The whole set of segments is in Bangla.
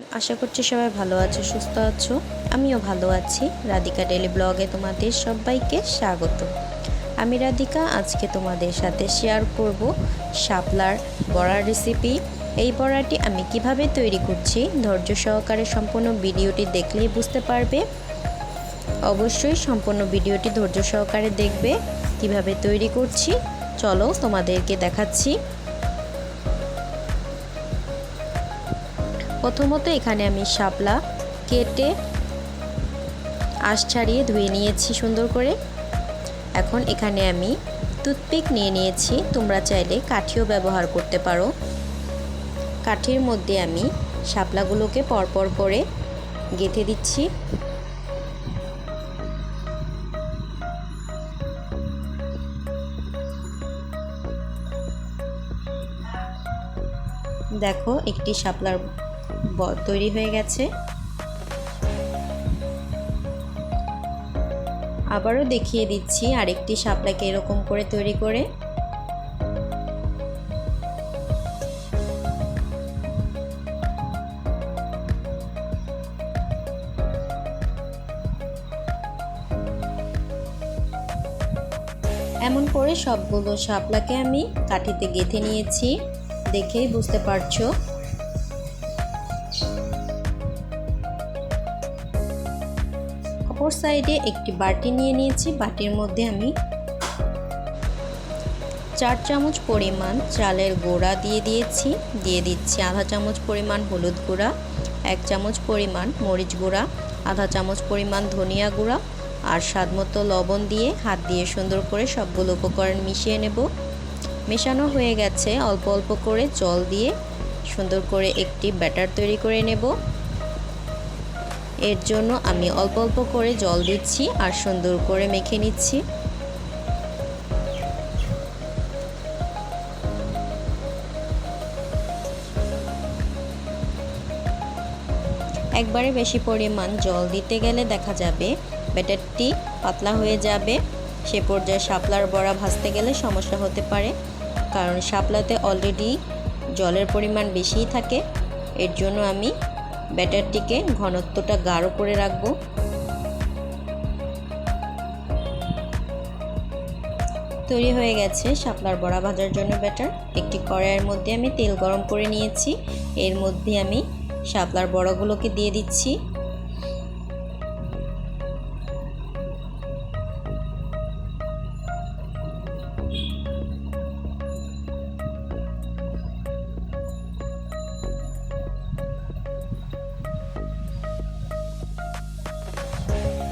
আশা করছি সবাই ভালো আছো, সুস্থ আছো। আমিও ভালো আছি। রাধিকা ডেলি ব্লগে তোমাদের সবাইকে স্বাগত। আমি রাধিকা আজকে তোমাদের সাথে শেয়ার করব শাপলার বড়ার রেসিপি। এই বড়াটি আমি কিভাবে তৈরি করছি ধৈর্য সহকারে সম্পূর্ণ ভিডিওটি দেখলেই বুঝতে পারবে। অবশ্যই সম্পূর্ণ ভিডিওটি ধৈর্য সহকারে দেখবে। কিভাবে তৈরি করছি চলো তোমাদেরকে দেখাচ্ছি। প্রথমত এখানে আমি শাপলা কেটে আঁশ ছাড়িয়ে ধুয়ে নিয়েছি সুন্দর করে। এখন এখানে আমি টুথপিক নিয়ে নিয়েছি, তোমরা চাইলে কাঠিও ব্যবহার করতে পারো। কাঠির মধ্যে আমি শাপলাগুলোকে পরপর করে গেঁথে দিচ্ছি। দেখো একটি শাপলার তৈরি হয়ে গেছে। আবারও দেখিয়ে দিচ্ছি আরেকটি শাপলাকে এরকম করে তৈরি করে। এমন করে সবগুলো শাপলাকে আমি কাঠিতে গেঁথে নিয়েছি, দেখেই বুঝতে পারছো। অপর সাইডে একটি বাটি নিয়ে নিয়েছি, বাটির মধ্যে আমি 4 চামচ পরিমাণ চালের গুঁড়া দিয়ে দিচ্ছি আধা চামচ পরিমাণ হলুদ গুঁড়া, 1 চামচ পরিমাণ মরিচ গুঁড়া, আধা চামচ পরিমাণ ধনিয়া গুঁড়া আর স্বাদমতো লবণ দিয়ে হাত দিয়ে সুন্দর করে সবগুলো উপকরণ মিশিয়ে নেব। মেশানো হয়ে গেছে, অল্প অল্প করে জল দিয়ে সুন্দর করে একটি ব্যাটার তৈরি করে নেব। এর জন্য আমি অল্প অল্প করে জল দিচ্ছি আর সুন্দর করে মেখে নিচ্ছি। একবারে বেশি পরিমাণ জল দিতে গেলে দেখা যাবে ব্যাটারটি পাতলা হয়ে যাবে। সে পর্যায়ে শাপলার বড়া ভাজতে গেলে সমস্যা হতে পারে, কারণ শাপলাতে অলরেডি জলের পরিমাণ বেশিই থাকে। এর জন্য আমি ব্যাটারটিকে ঘনত্বটা গাঢ় করে রাখবো। তৈরি হয়ে গেছে শাপলার বড়া ভাজার জন্য ব্যাটার। একটি কড়াইয়ের মধ্যে আমি তেল গরম করে নিয়েছি, এর মধ্যে আমি শাপলার বড়াগুলোকে দিয়ে দিচ্ছি।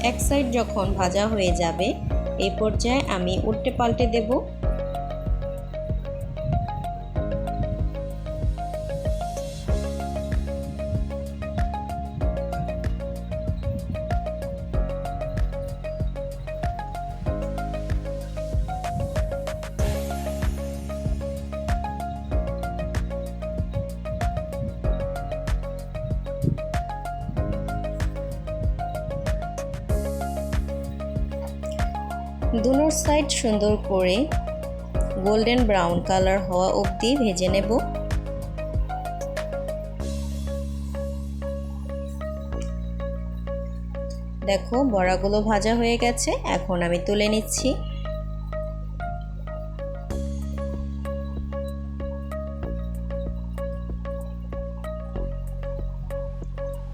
এক সাইড যখন ভাজা হয়ে যাবে এই পর্যায়ে আমি উল্টে পাল্টে দেব। দুনো সাইড সুন্দর করে গোল্ডেন ব্রাউন কালার হওয়া অবধি ভেজে নেব। দেখো বড়াগুলো ভাজা হয়ে গেছে, এখন আমি তুলে নিচ্ছি।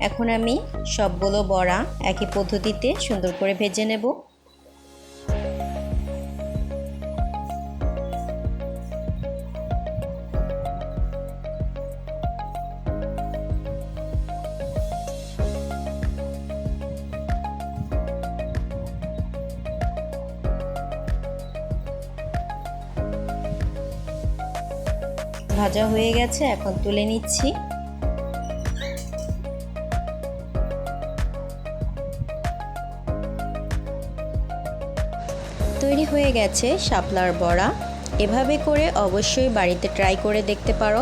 এখন আমি সবগুলো বড়া একই পদ্ধতিতে সুন্দর করে ভেজে নেব। ভাজা হয়ে গেছে, এখন তুলে নিচ্ছি। তৈরি হয়ে গেছে শাপলার বড়া। এভাবে করে অবশ্যই বাড়িতে ট্রাই করে দেখতে পারো।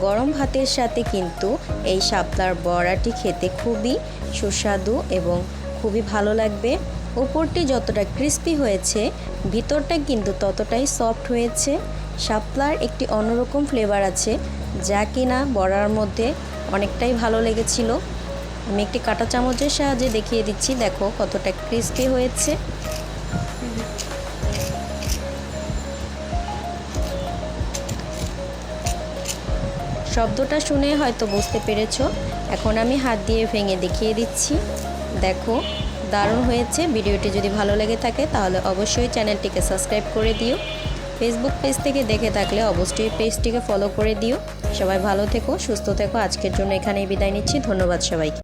গরম ভাতের সাথে কিন্তু এই শাপলার বড়াটি খেতে খুবই সুস্বাদু এবং খুবই ভালো লাগবে। উপরটি যতটা ক্রিস্পি হয়েছে ভিতরটা কিন্তু ততটাই সফট হয়েছে। শাপলার একটি অন্যরকম ফ্লেভার আছে, যা কিনা বড়ার মধ্যে অনেকটাই ভালো লেগেছিল। আমি একটি কাঁটা চামচের সাহায্যে দেখিয়ে দিচ্ছি, দেখো কতটা ক্রিস্পি হয়েছে। শব্দটা শুনে হয়তো বুঝতে পেরেছো। এখন আমি হাত দিয়ে ভেঙে দেখিয়ে দিচ্ছি, দেখো দারুণ হয়েছে। ভিডিওটি যদি ভালো লেগে থাকে তাহলে অবশ্যই চ্যানেলটিকে সাবস্ক্রাইব করে দিও। ফেসবুক পেজ থেকে দেখে থাকলে অবশ্যই পেজটিকে ফলো করে দিও। সবাই ভালো থেকো, সুস্থ থেকো। আজকের জন্য এখানেই বিদায় নিচ্ছি। ধন্যবাদ সবাইকে।